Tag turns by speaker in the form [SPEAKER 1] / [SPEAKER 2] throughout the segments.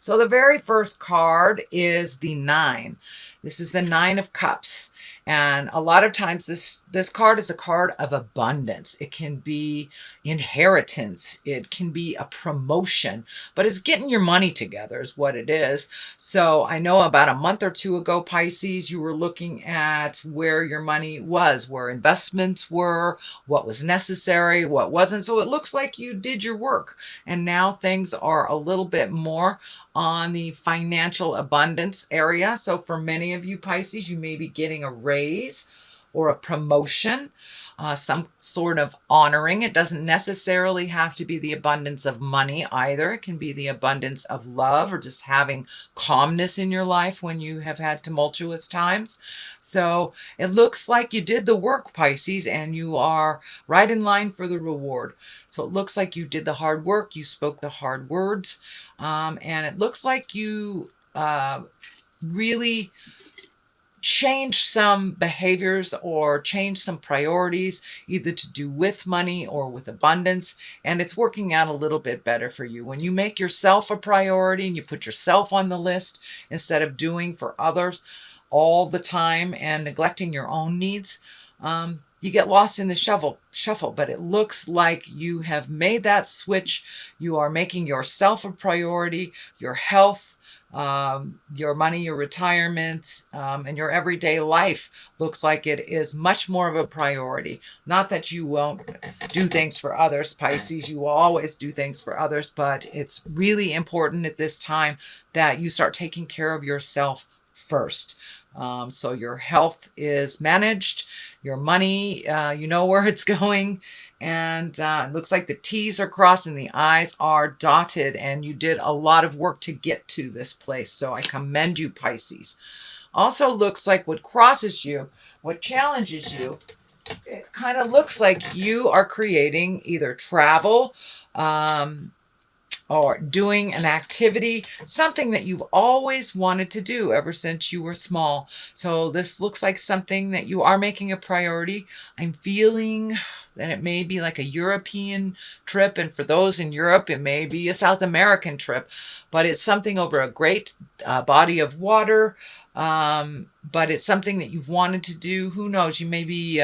[SPEAKER 1] So the very first card is the 9. This is the 9 of Cups. And a lot of times this card is a card of abundance. It can be inheritance. It can be a promotion, but it's getting your money together is what it is. So I know about a month or two ago, Pisces, you were looking at where your money was, where investments were, what was necessary, what wasn't. So it looks like you did your work. And now things are a little bit more on the financial abundance area. So for many of you Pisces, you may be getting a raise or a promotion, some sort of honoring. It doesn't necessarily have to be the abundance of money either. It can be the abundance of love or just having calmness in your life when you have had tumultuous times. So it looks like you did the work, Pisces, and you are right in line for the reward. So it looks like you did the hard work. You spoke the hard words. And it looks like you really change some behaviors or change some priorities, either to do with money or with abundance. And it's working out a little bit better for you. When you make yourself a priority and you put yourself on the list instead of doing for others all the time and neglecting your own needs, you get lost in the shuffle, but it looks like you have made that switch. You are making yourself a priority, your health, your money, your retirement, and your everyday life looks like it is much more of a priority. Not that you won't do things for others, Pisces. You will always do things for others, but it's really important at this time that you start taking care of yourself first. So your health is managed, your money, you know where it's going, and it looks like the T's are crossed and the I's are dotted, and you did a lot of work to get to this place. So I commend you, Pisces. Also looks like what crosses you, what challenges you, it kind of looks like you are creating either travel, or doing an activity, something that you've always wanted to do ever since you were small. So this looks like something that you are making a priority. I'm feeling that it may be like a European trip, and for those in Europe, it may be a South American trip, but it's something over a great body of water, but it's something that you've wanted to do. Who knows? You may be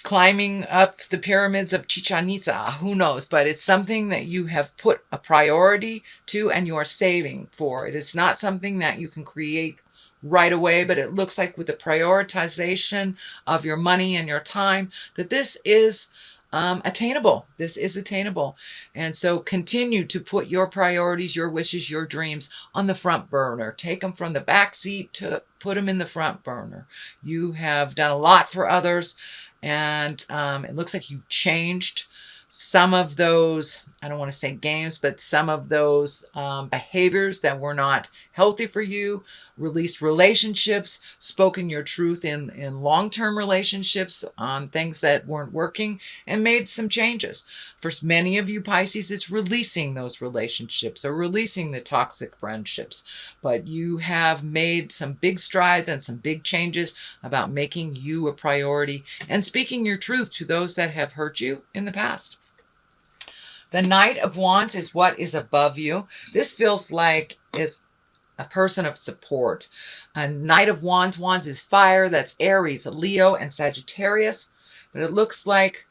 [SPEAKER 1] climbing up the pyramids of Chichen Itza, who knows, but it's something that you have put a priority to and you are saving for. It is not something that you can create right away, but it looks like with the prioritization of your money and your time that this is attainable. This is attainable. And so continue to put your priorities, your wishes, your dreams on the front burner. Take them from the back seat to put them in the front burner. You have done a lot for others, and it looks like you've changed some of those, I don't want to say games, but some of those behaviors that were not healthy for you, released relationships, spoken your truth in long-term relationships on things that weren't working, and made some changes. For many of you Pisces, it's releasing those relationships or releasing the toxic friendships. But you have made some big strides and some big changes about making you a priority and speaking your truth to those that have hurt you in the past. The Knight of Wands is what is above you. This feels like it's a person of support. A Knight of Wands, Wands is fire. That's Aries, Leo, and Sagittarius. But it looks like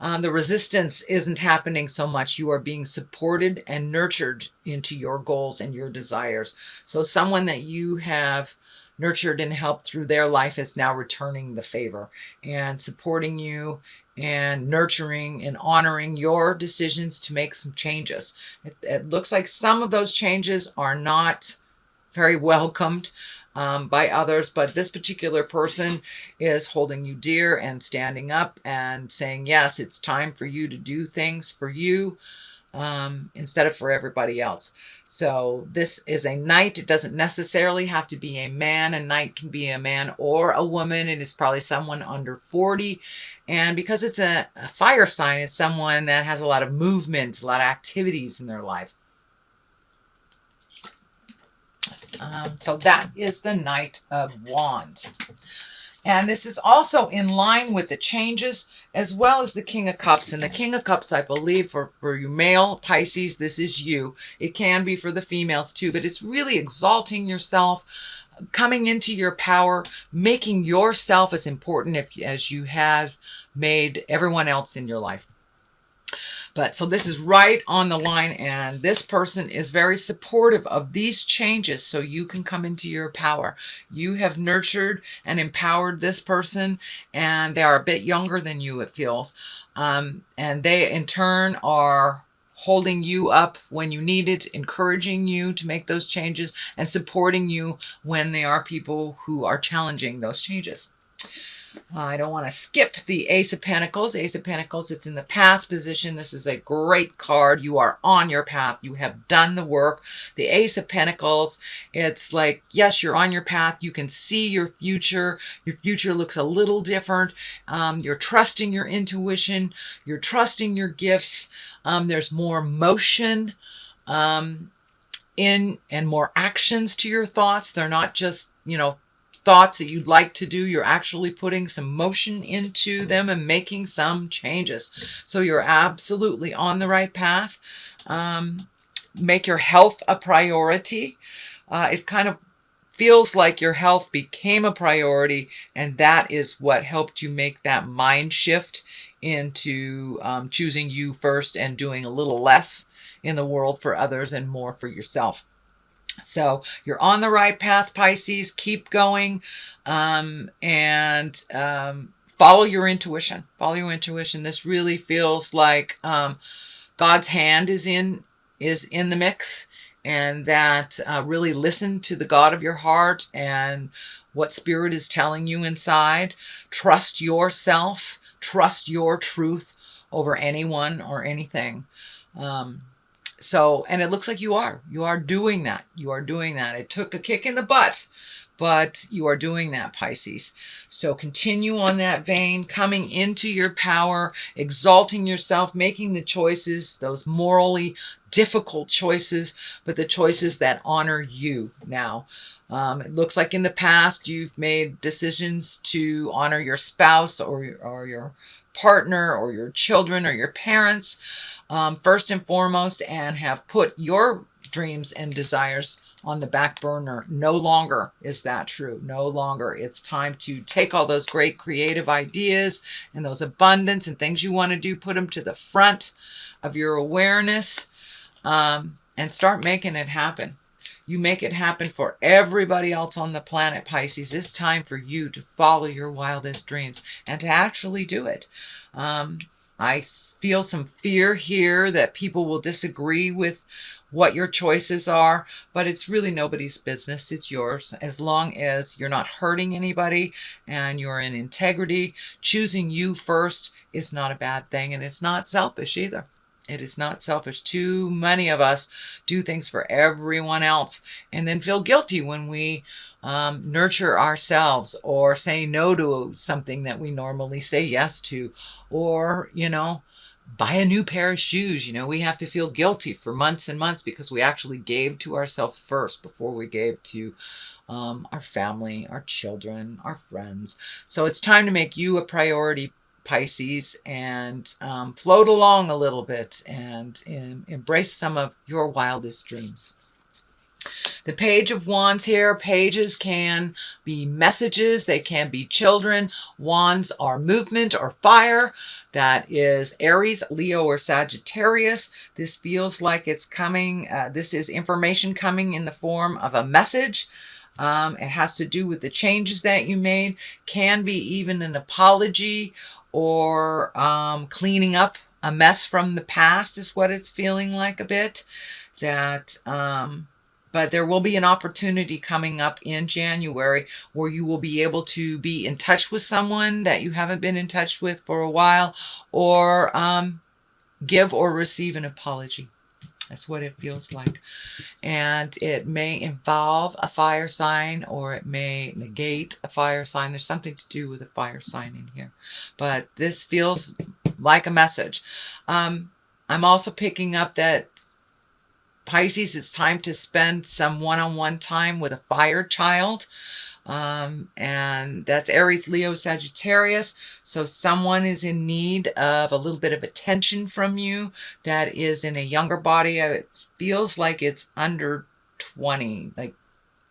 [SPEAKER 1] the resistance isn't happening so much. You are being supported and nurtured into your goals and your desires. So someone that you have nurtured and helped through their life is now returning the favor and supporting you and nurturing and honoring your decisions to make some changes. It looks like some of those changes are not very welcomed by others, but this particular person is holding you dear and standing up and saying, yes, it's time for you to do things for you instead of for everybody else. So this is a knight. It doesn't necessarily have to be a man. A knight can be a man or a woman. It is probably someone under 40. And because it's a fire sign, it's someone that has a lot of movement, a lot of activities in their life. So that is the Knight of Wands. And this is also in line with the changes as well as the King of Cups. And the King of Cups, I believe, for you male Pisces, this is you. It can be for the females too, but it's really exalting yourself, coming into your power, making yourself as important as you have made everyone else in your life. But so this is right on the line, and this person is very supportive of these changes so you can come into your power. You have nurtured and empowered this person, and they are a bit younger than you, it feels. And they, in turn, are holding you up when you need it, encouraging you to make those changes, and supporting you when they are people who are challenging those changes. I don't want to skip the Ace of Pentacles. Ace of Pentacles, it's in the past position. This is a great card. You are on your path. You have done the work. The Ace of Pentacles, it's like, yes, you're on your path. You can see your future. Your future looks a little different. You're trusting your intuition. You're trusting your gifts. There's more motion in and more actions to your thoughts. They're not just, thoughts that you'd like to do. You're actually putting some motion into them and making some changes. So you're absolutely on the right path. Make your health a priority. It kind of feels like your health became a priority, and that is what helped you make that mind shift into choosing you first and doing a little less in the world for others and more for yourself. So you're on the right path, Pisces. Keep going, and follow your intuition. Follow your intuition. This really feels like God's hand is in the mix, and that really listen to the God of your heart and what Spirit is telling you inside. Trust yourself. Trust your truth over anyone or anything. And it looks like you are doing that. You are doing that. It took a kick in the butt, but you are doing that, Pisces. So continue on that vein, coming into your power, exalting yourself, making the choices, those morally difficult choices, but the choices that honor you now. It looks like in the past you've made decisions to honor your spouse or your partner or your children or your parents. First and foremost, and have put your dreams and desires on the back burner. No longer is that true. No longer. It's time to take all those great creative ideas and those abundance and things you want to do, put them to the front of your awareness, and start making it happen. You make it happen for everybody else on the planet, Pisces. It's time for you to follow your wildest dreams and to actually do it. I feel some fear here that people will disagree with what your choices are, but it's really nobody's business. It's yours. As long as you're not hurting anybody and you're in integrity, choosing you first is not a bad thing, and it's not selfish either. It is not selfish. Too many of us do things for everyone else and then feel guilty when we nurture ourselves or say no to something that we normally say yes to, or, buy a new pair of shoes. We have to feel guilty for months and months because we actually gave to ourselves first before we gave to our family, our children, our friends. So it's time to make you a priority, Pisces, and float along a little bit and embrace some of your wildest dreams. The Page of Wands here. Pages can be messages. They can be children. Wands are movement or fire. That is Aries, Leo, or Sagittarius. This feels like it's coming. This is information coming in the form of a message. It has to do with the changes that you made. Can be even an apology or cleaning up a mess from the past is what it's feeling like a bit. But there will be an opportunity coming up in January where you will be able to be in touch with someone that you haven't been in touch with for a while, or give or receive an apology. That's what it feels like. And it may involve a fire sign, or it may negate a fire sign. There's something to do with a fire sign in here. But this feels like a message. I'm also picking up that Pisces, it's time to spend some one-on-one time with a fire child. And that's Aries, Leo, Sagittarius. So someone is in need of a little bit of attention from you that is in a younger body. It feels like it's under 20, like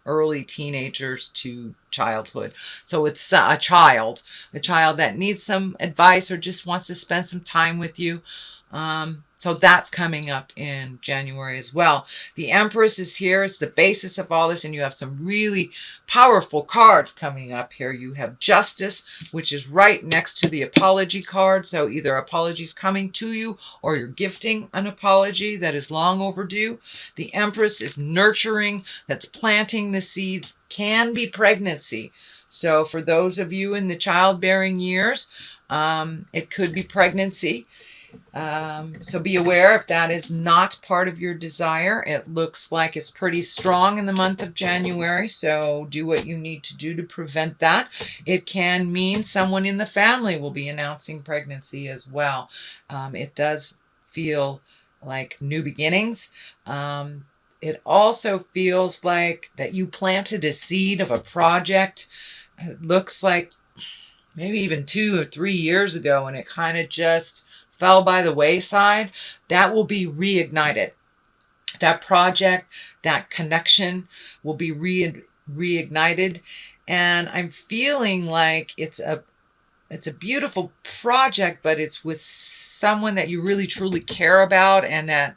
[SPEAKER 1] early teenagers to childhood. So it's a child that needs some advice or just wants to spend some time with you. So that's coming up in January as well. The Empress is here. It's the basis of all this, and you have some really powerful cards coming up here. You have Justice, which is right next to the apology card. So either apologies coming to you or you're gifting an apology that is long overdue. The Empress is nurturing, that's planting the seeds, can be pregnancy. So for those of you in the childbearing years, it could be pregnancy. So be aware if that is not part of your desire. It looks like it's pretty strong in the month of January, so do what you need to do to prevent that. It can mean someone in the family will be announcing pregnancy as well. It does feel like new beginnings. It also feels like that you planted a seed of a project. It looks like maybe even 2 or 3 years ago, and it kind of just fell by the wayside. That will be reignited. That project, that connection will be reignited. And I'm feeling like it's a beautiful project, but it's with someone that you really truly care about, and that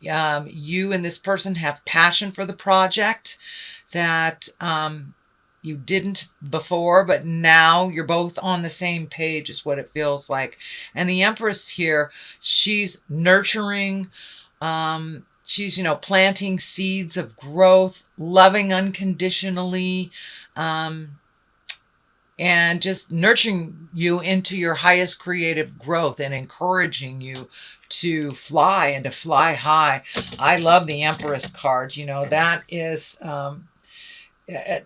[SPEAKER 1] you and this person have passion for the project that you didn't before, but now you're both on the same page is what it feels like. And the Empress here, she's nurturing, she's, planting seeds of growth, loving unconditionally, and just nurturing you into your highest creative growth and encouraging you to fly and to fly high. I love the Empress card. That is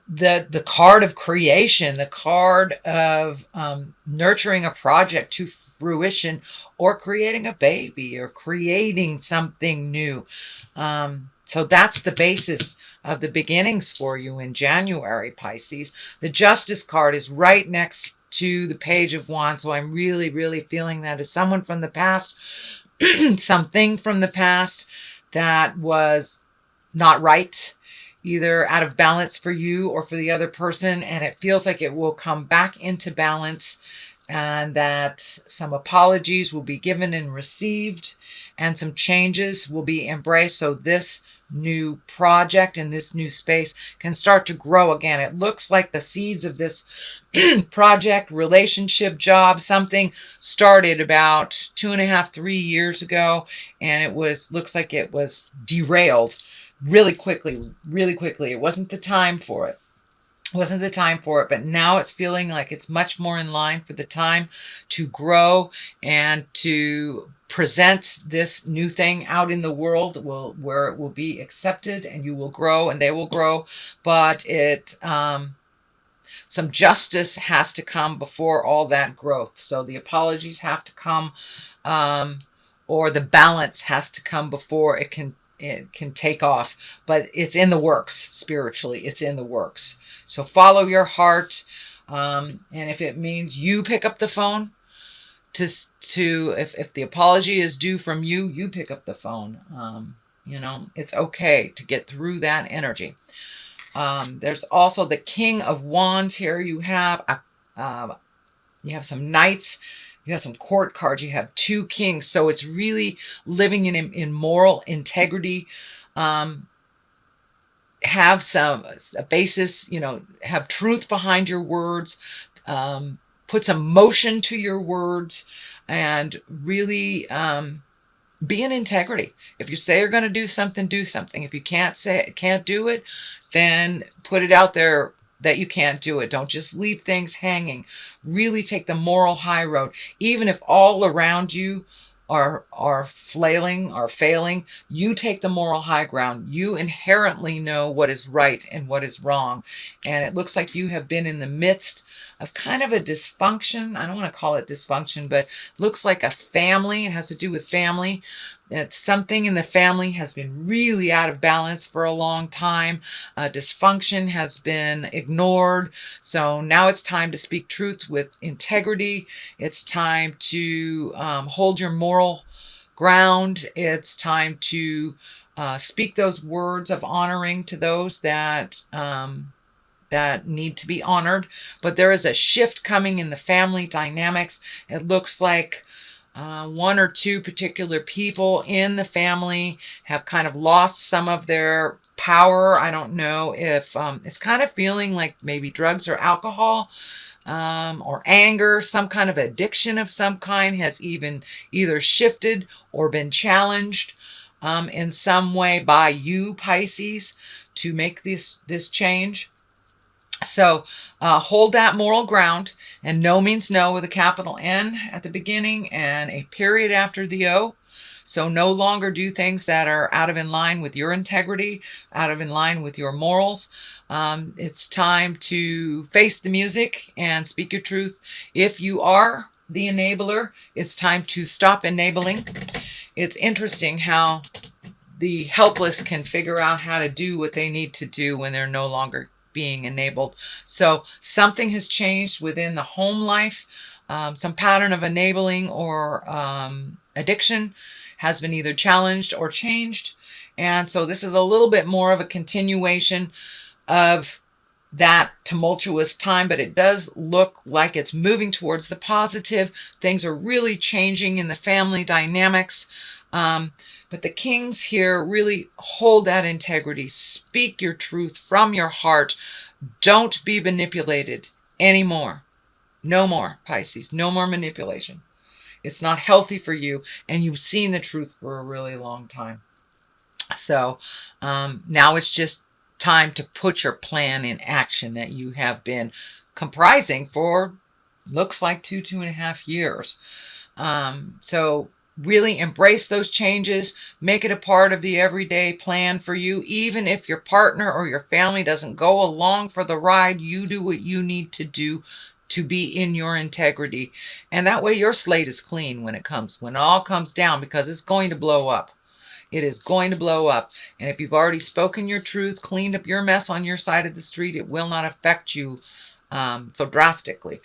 [SPEAKER 1] the card of creation, the card of nurturing a project to fruition, or creating a baby, or creating something new. So that's the basis of the beginnings for you in January, Pisces. The Justice card is right next to the Page of Wands. So I'm really, really feeling that as someone from the past, something from the past that was not right, either out of balance for you or for the other person, and it feels like it will come back into balance, and that some apologies will be given and received, and some changes will be embraced, so this new project and this new space can start to grow again. It looks like the seeds of this project, relationship, job, something started about 2.5, 3 years ago, and looks like it was derailed really quickly. It wasn't the time for it. But now it's feeling like it's much more in line for the time to grow and to present this new thing out in the world, where it will be accepted, and you will grow and they will grow. But some justice has to come before all that growth. So the apologies have to come, or the balance has to come before it can take off. But it's in the works spiritually. It's in the works. So follow your heart. And if it means you pick up the phone if the apology is due from you, you pick up the phone. It's okay to get through that energy. There's also the King of Wands here. You have some Knights. You have some Court cards. You have 2 Kings. So it's really living in moral integrity. Have a basis, have truth behind your words. Put some motion to your words, and really be in integrity. If you say you're going to do something, do something. If you can't do it, then put it out there that you can't do it. Don't just leave things hanging. Really take the moral high road. Even if all around you are failing, you take the moral high ground. You inherently know what is right and what is wrong. And it looks like you have been in the midst of kind of a dysfunction. I don't want to call it dysfunction, but looks like a family. It has to do with family that something in the family has been really out of balance for a long time. Dysfunction has been ignored. So now it's time to speak truth with integrity. It's time to hold your moral ground. It's time to speak those words of honoring to those that need to be honored. But there is a shift coming in the family dynamics. It looks like one or two particular people in the family have kind of lost some of their power. I don't know if it's kind of feeling like maybe drugs or alcohol or anger, some kind of addiction of some kind has even either shifted or been challenged in some way by you, Pisces, to make this change. So hold that moral ground, and no means no with a capital N at the beginning and a period after the O. So no longer do things that are out of in line with your integrity, out of in line with your morals. It's time to face the music and speak your truth. If you are the enabler, it's time to stop enabling. It's interesting how the helpless can figure out how to do what they need to do when they're no longer being enabled. So something has changed within the home life. Some pattern of enabling or addiction has been either challenged or changed. And so this is a little bit more of a continuation of that tumultuous time, but it does look like it's moving towards the positive. Things are really changing in the family dynamics. But the kings here really hold that integrity. Speak your truth from your heart. Don't be manipulated anymore. No more, Pisces. No more manipulation. It's not healthy for you, and you've seen the truth for a really long time. So now it's just time to put your plan in action that you have been comprising for, looks like 2.5 years. So really embrace those changes. Make it a part of the everyday plan for you. Even if your partner or your family doesn't go along for the ride, you do what you need to do to be in your integrity. And that way your slate is clean when it all comes down, because it's going to blow up. It is going to blow up. And if you've already spoken your truth, cleaned up your mess on your side of the street, it will not affect you so drastically.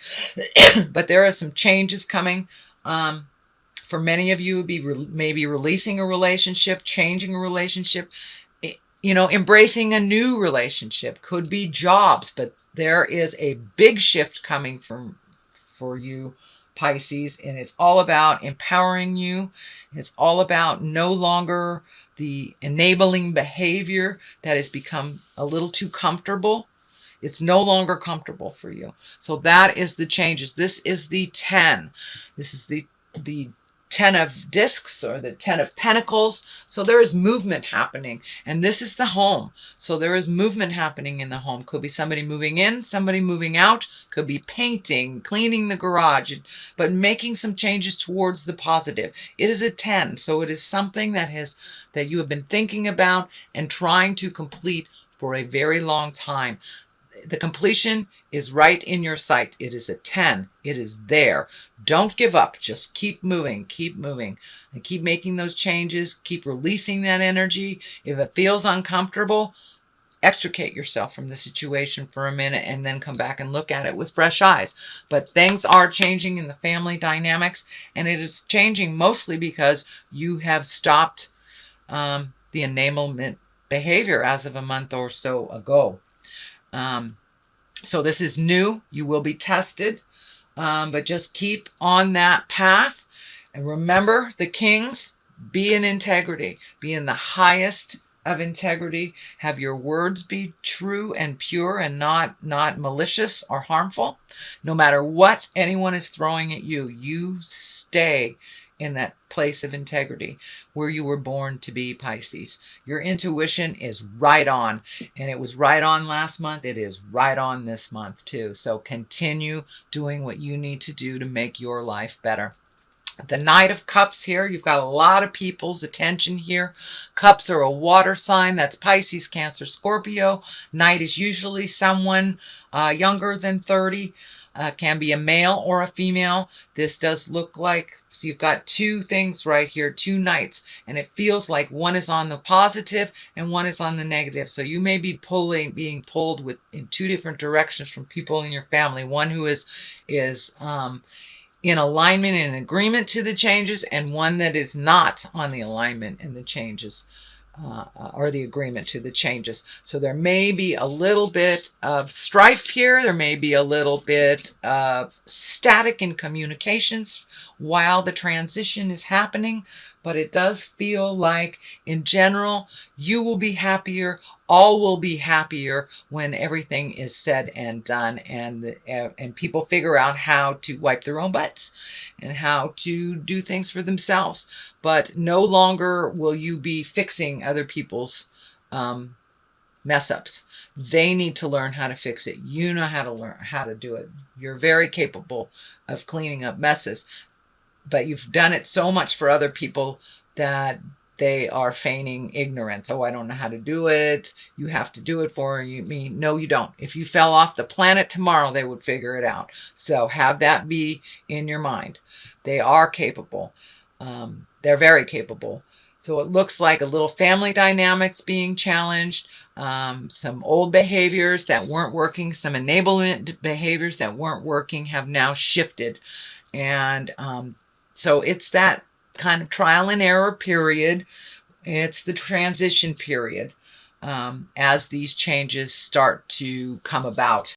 [SPEAKER 1] But there are some changes coming. For many of you, maybe releasing a relationship, changing a relationship, embracing a new relationship. Could be jobs, but there is a big shift coming for you, Pisces, and it's all about empowering you. It's all about no longer the enabling behavior that has become a little too comfortable. It's no longer comfortable for you. So that is the changes. This is the 10. This is the 10 of discs, or the 10 of pentacles. So there is movement happening, and this is the home. So there is movement happening in the home. Could be somebody moving in, somebody moving out, could be painting, cleaning the garage, but making some changes towards the positive. It is a 10. So it is something that you have been thinking about and trying to complete for a very long time. The completion is right in your sight. It is a 10. It is there. Don't give up. Just keep moving, and keep making those changes. Keep releasing that energy. If it feels uncomfortable, extricate yourself from the situation for a minute and then come back and look at it with fresh eyes. But things are changing in the family dynamics, and it is changing mostly because you have stopped the enablement behavior as of a month or so ago. So this is new. You will be tested, but just keep on that path. And remember, the kings, be in integrity. Be in the highest of integrity. Have your words be true and pure and not malicious or harmful. No matter what anyone is throwing at you, you stay in that place of integrity where you were born to be, Pisces. Your intuition is right on, and it was right on last month. It is right on this month too. So continue doing what you need to do to make your life better. The Knight of Cups here, you've got a lot of people's attention here. Cups are a water sign. That's Pisces, Cancer, Scorpio. Knight is usually someone younger than 30. Can be a male or a female. This does look like So you've got two things right here, two knights, and it feels like one is on the positive and one is on the negative. So you may be being pulled in two different directions from people in your family. One who is in alignment and agreement to the changes, and one that is not on the alignment and the changes. Or the agreement to the changes. So there may be a little bit of strife here. There may be a little bit of static in communications while the transition is happening, but it does feel like in general, you will be happier. All will be happier when everything is said and done, and people figure out how to wipe their own butts and how to do things for themselves. But no longer will you be fixing other people's mess ups. They need to learn how to fix it. You know how to learn how to do it. You're very capable of cleaning up messes, but you've done it so much for other people that they are feigning ignorance. Oh, I don't know how to do it. You have to do it for me. No, you don't. If you fell off the planet tomorrow, they would figure it out. So have that be in your mind. They are capable. They're very capable. So it looks like a little family dynamics being challenged, some old behaviors that weren't working, some enablement behaviors that weren't working have now shifted. And so it's that kind of trial and error period. It's the transition period as these changes start to come about.